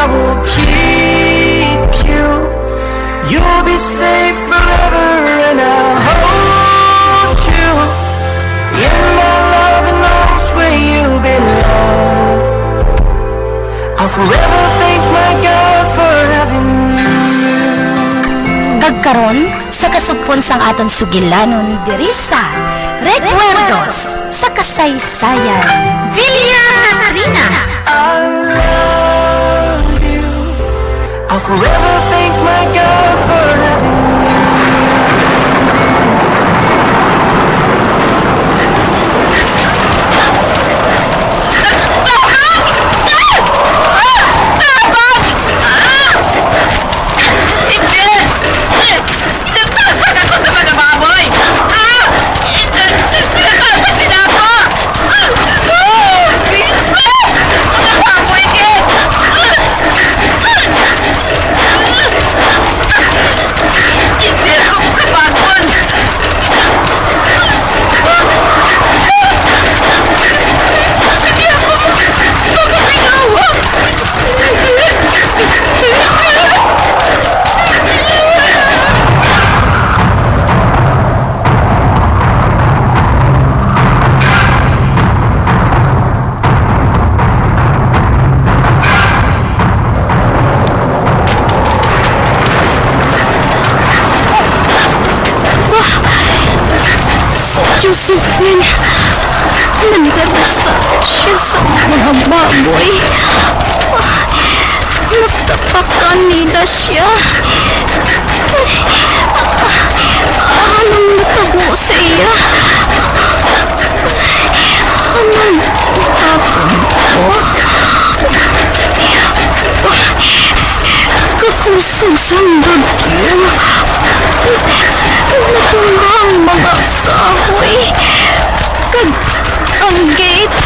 I will keep you. You'll be safe forever, and I'll hold you in my loving arms where you belong. I'll forever thank my God for having you. Kagkaron sa kasugpon sang aton sugilanon diri sa Recuerdos sa kasaysayan. Villa Katrina. I love you. I'll forever thank my God for having you. Josephine, nagdarasa siya sa mga baboy. Nagtapakan nila siya. Anong natabo sa iya? Anong naton ko? Kakusog sa bagyo. Natumbang mga kahoy. Kag ang gate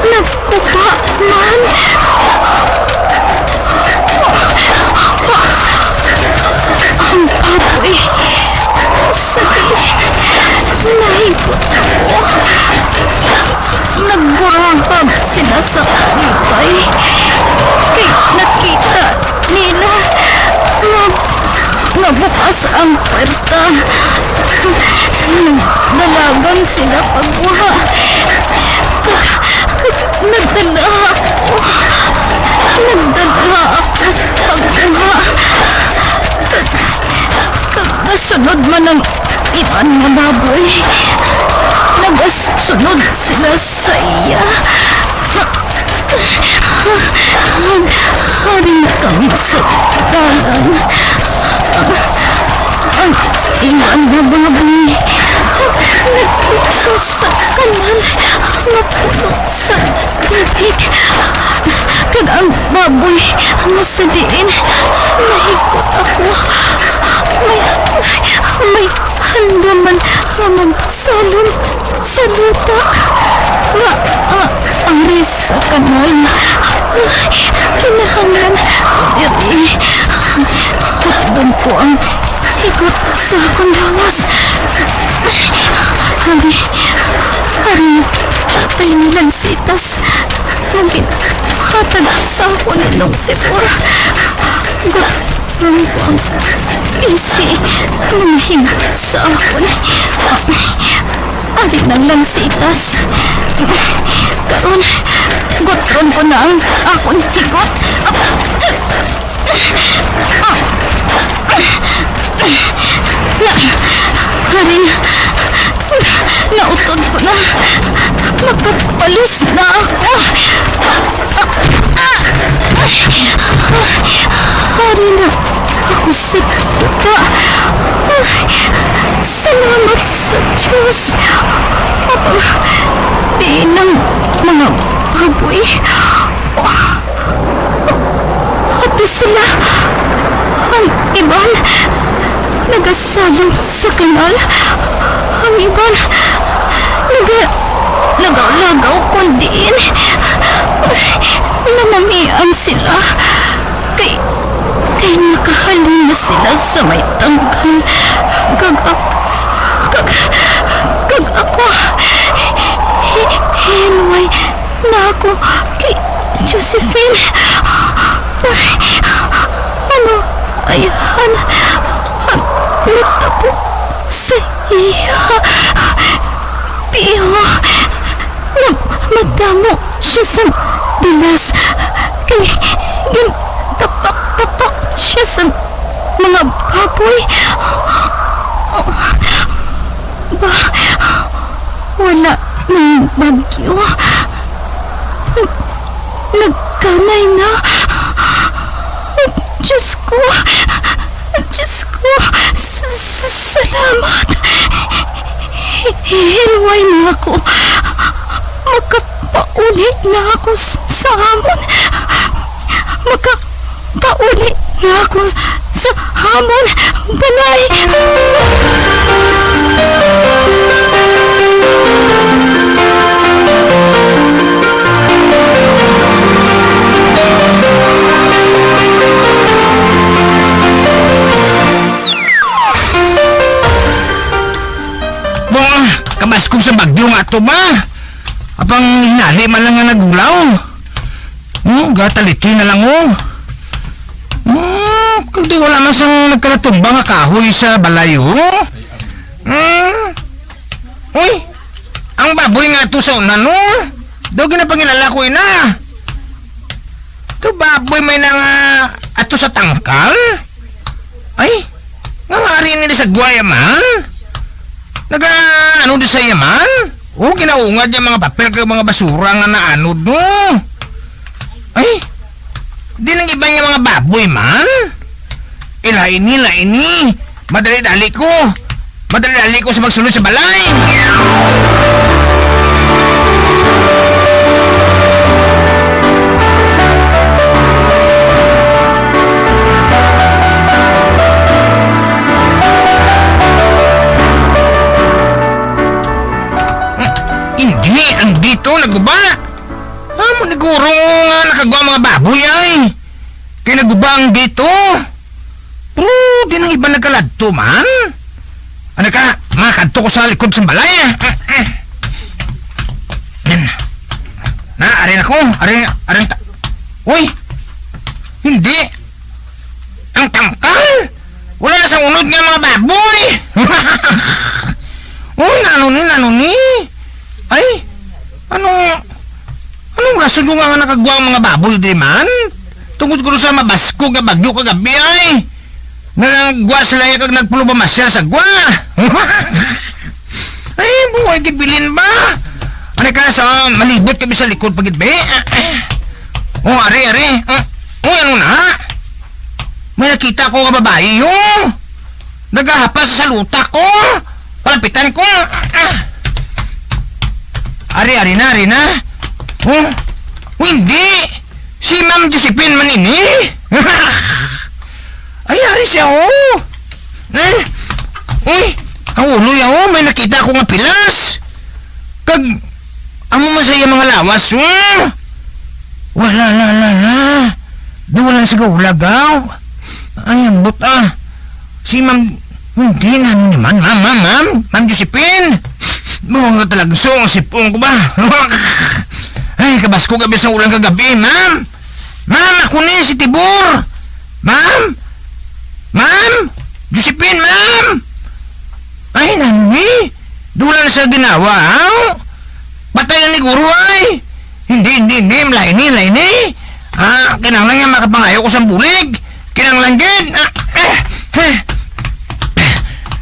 nagkupa man. Ang baboy sige nahigot ako. Naggurahab sila sa kalipay. Kay nakita nila nabukas ang puwerta. Nagdalagan sila pagbuha. Nagdala ako sa pagbuha. Nagasunod man ang iban na baboy. Nagasunod sila sa iya. Hari na kami sa dalan. Ang iman na baboy nagpukso sa kanal na puno sa tubig. Kag ang baboy nasa diin nahigot ako. May handaman na magsalon sa lutak nga ari sa kanal. Kinahanglan diri hutdon ko ang higot sa akong lawas. Hari tatay nilang sitas naging hatag sa ako nilong tepor. Gutron ko ang isi ng higot sa akon. Ari nang lang sitas. Karon gutron ko na ang akon higot. Hari nautod ko na. Makapalos na ako. Hari na ako sa tuta. Salamat sa Diyos. Apang di ng mga baboy. Ato sila. Ang iban nagasalong sa kanal. Ang iban nagalaw kundiin. Nanamian sila. Kay nakahalin na sila sa may tanggal. Kag ako hinway na ako kay Josephine. Ano? Ayan. Natabo sa iya. Pero, madamo siya sa bilas. Tapak-tapak siya sa mga baboy. Wala ng bagyo. Nagkanay na. Diyos ko. Salamat. Hilway na ako. Makapauli na ako sa hamon. Makapauli na ako sa hamon. Balay. Kabaskog sa bagyo nga to ba? Apang hinali man lang nga nagulaw. Gataliti na lang kung di wala man sang nagkalatumbang nga kahoy sa balayo. Uy, ang baboy nga to sa unan daw ginapangilala ko ina. To baboy may na nga ato sa tangkal. Ay, nga nga rin nila sa guayaman. Ano di sa yaman? Ginaungad yung mga papel kay mga basura nga naanod no. Ay, di nang iba nga mga baboy man. Laini. Madali-dali ko sa magsulod sa balay. Hindi, ang dito naguba. Amo ni guro nga nakagawa mga baboy ay. Kaya naguba ang dito. Pero di nang iba nagkaladto man. Ano ka, makadto ko sa likod sa balay. Arin ako. Uy, hindi. Ang tangkal. Wala na sa unod nga mga baboy. Uy, nanoni. Ay, anong rason nga nakagawa ang mga baboy di man? Tungkol ko sa mabasko nga bagyo kagabi ay. Nagwa sila yung kag nagpulo ba masyal sa gwa. Ay, buhay kibilin ba? Ano ka sa malibot kami sa likod pagit be? Are. Ano na? May nakita ko nga babae yun. Nagahapa sa saluta ko. Palapitan ko. Ari na. Hindi. Si Ma'am Josephine Manini. Ay, ari siya, Uy, ang uloy, may nakita ko nga pilas. Amo man sa iya mga lawas, Wala. Di wala sa gaulagaw. Ay, ambot, Si Ma'am, hindi na naman, Ma'am Josephine. Mga talagang ang sipong ko ba? Ay, kabasko gabi sa ulang kagabi, Ma'am, ako ni si Tibor. Ma'am, Josephine, Ma'am. Ay, nani? Dula na sa ginawa, Patayan ni Guru, ay. Hindi, laini. Kinanglan nga makapangayo ko sa bulig. Kinanglan gid.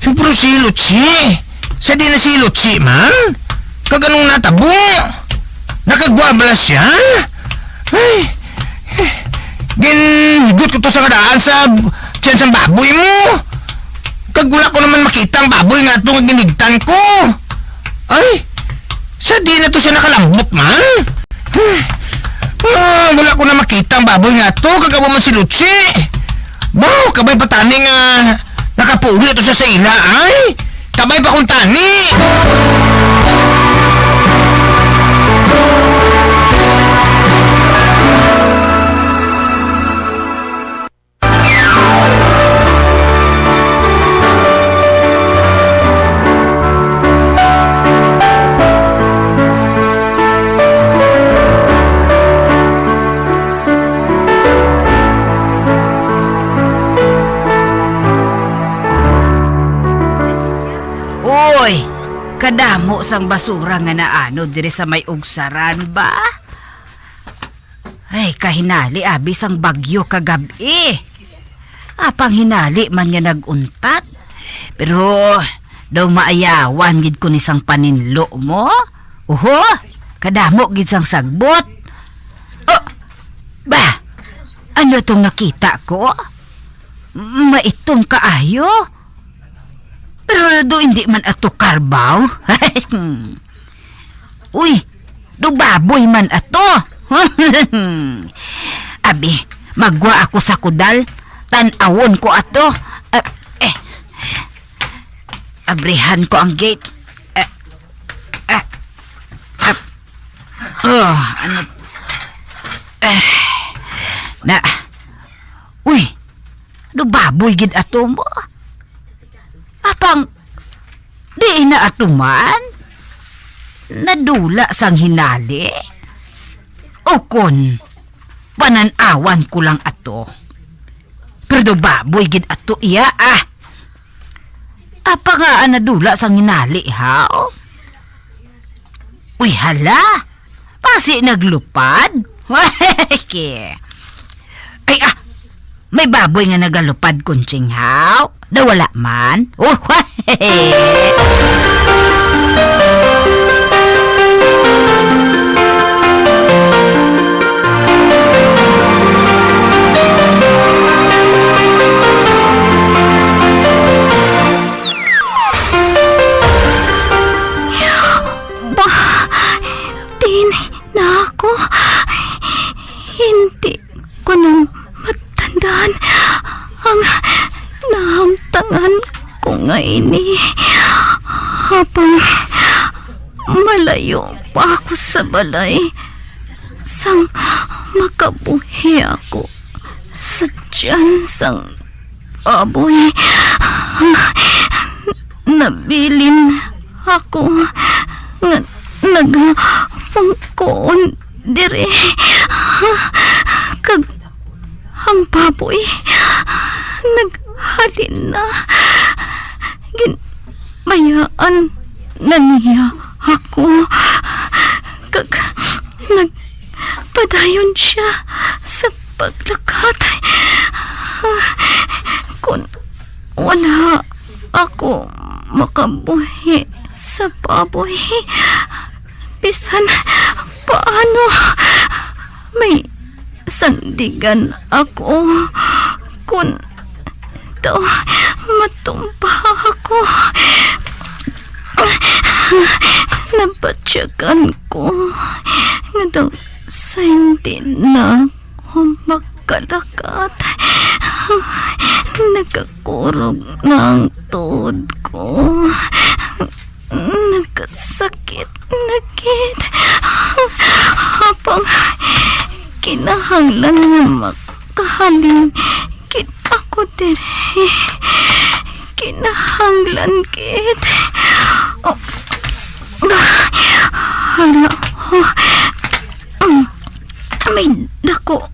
Pero si Lutsi. Sa di na si Lutsi, man? Kaganong natabo. Nakagwabala siya. Ay. Ginhigot ko to sa kadaan sa tiyan sa baboy mo. Kagula ko naman makita ang baboy nga ito nga ginigtan ko. Ay. Sa di na to siya nakalambot, man? Wala ko na makita ang baboy nga ito. Kagawa man si Lutsi. Baw, kabay patani nga nakapuli ito sa ila, ay. Kabay pa kong tani. kadamo sang basura nga naano diri sa may ugsaran ba? Ay, kahinali abi sang bagyo kagabi. Apang hinali man nga naguntat. Pero daw maayawan gid ko ni sang paninlo mo. Oho, kadamo gid sang sagbot. Oh, ba? Ano tong nakita ko? Maitong kaayo? Pero do hindi man ato karbaw. Uy, do baboy man ato. Abi, magwa ako sa kudal. Tan-awon ko ato. Abrihan ko ang gate. Ano? Uy, do baboy gid ato mo. Apang, di na atuman? Nadula sang hinali? Ukon, pananawan ko lang ato. Pero baboy gid ato iya Apa nga nadula sang hinali hao? Uy hala, pasi naglupad? Ay may baboy nga nagalupad kunching hao? Wala man? Oh, na ako. Hindi ko nang matandaan ang nahamtangan ko ngayon habang malayo pa ako sa balay sang makabuhi ako sa tiyan sang baboy. Nabilin ako nga nagpangkoon dire kag ang baboy naghalin na ginbayaan na niya ako kag nagpadayon siya sa paglakat. Kung wala ako makabuhi sa baboy, bisan paano may sandigan ako kung daw matumba ako. Nabatyagan ko nga daw sa hindi na humakalakat. Nagkakurog ng tuhod ko. Nagkasakit habang kinahanglan na makahalin kit ako dire. Kinahanglan kit hara may dako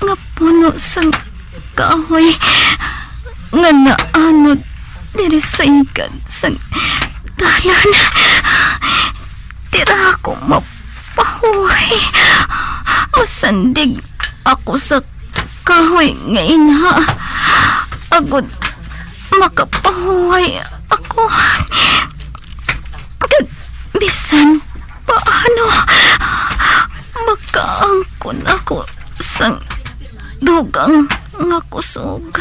nga puno sang kahoy nga naanod dire sa ingkad sang dalan. Tira ako mapahuhay. Masandig ako sa kahoy nga inha. Agod makapahuhay ako. Bisan paano makaangkon ako sang dugang nga kusog.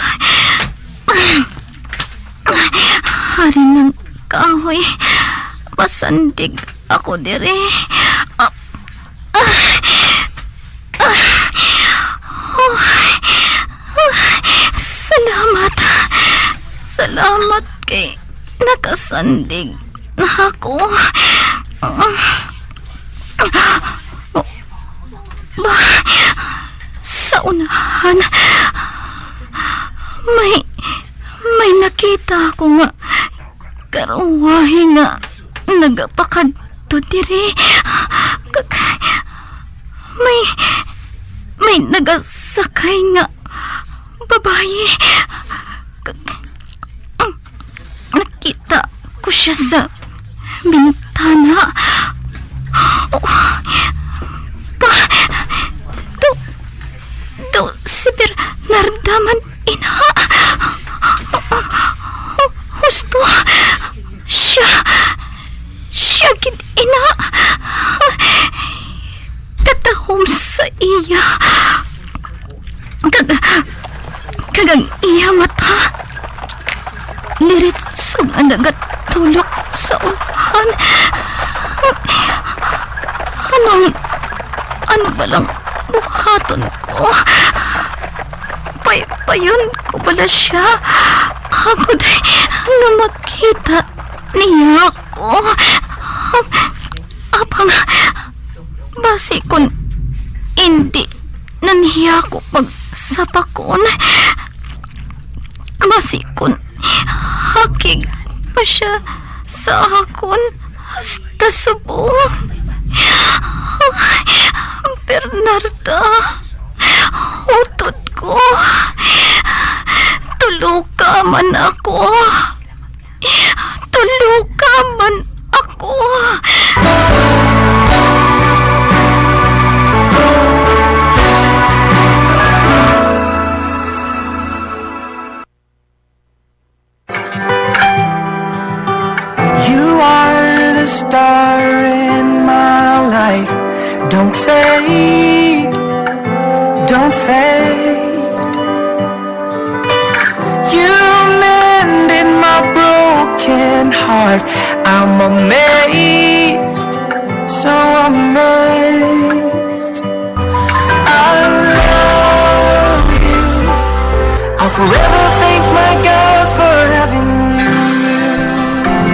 Hari ng kahoy, masandig ako dire. Salamat kay nakasandig na ako. Sa unahan may nakita ako nga karuwahe nga nagapakadto dire. May nagasakay nga babae. Nakita ko siya sa bintana. Si Bernardaman ina. Husto. Siya gid ina. Tatahom sa iya. Kagang iya mata. Diretso nga nagatulok sa unahan. Ano ba lang buhaton ko? Payon ko bala siya. Hagod nga makita niya ko. Apang basi kun hindi naniya ko pagsapakon. Basi kun hakig pa siya sa akon hasta subong. Bernarda, utot ko. Tuluka man ako. Tuluka man ako. You are the star in my life. Don't fade, don't fade. You mended my broken heart. I'm amazed, so amazed. I love you. I'll forever thank my God for having you.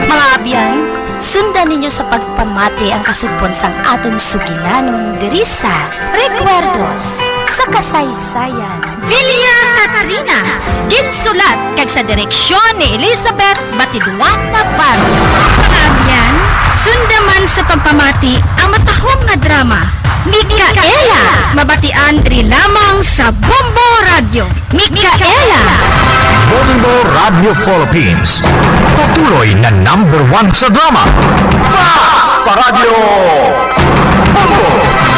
Mga abiyang, sundan ninyo sa pagpamati ang kasugpon sang aton sugilanon diri sa Recuerdos sa Kasaysayan. Villa Katrina, ginsulat kag sa direksyon ni Elizabeth Batiduan Navarro. Pangabyan, sundaman sa pagpamati ang matahong nga drama. Mikaela, mabatian diri lamang sa Bombo Radio. Mikaela. Bombo Radio Philippines. Patuloy na #1 sa drama. Pa Radio Bombo!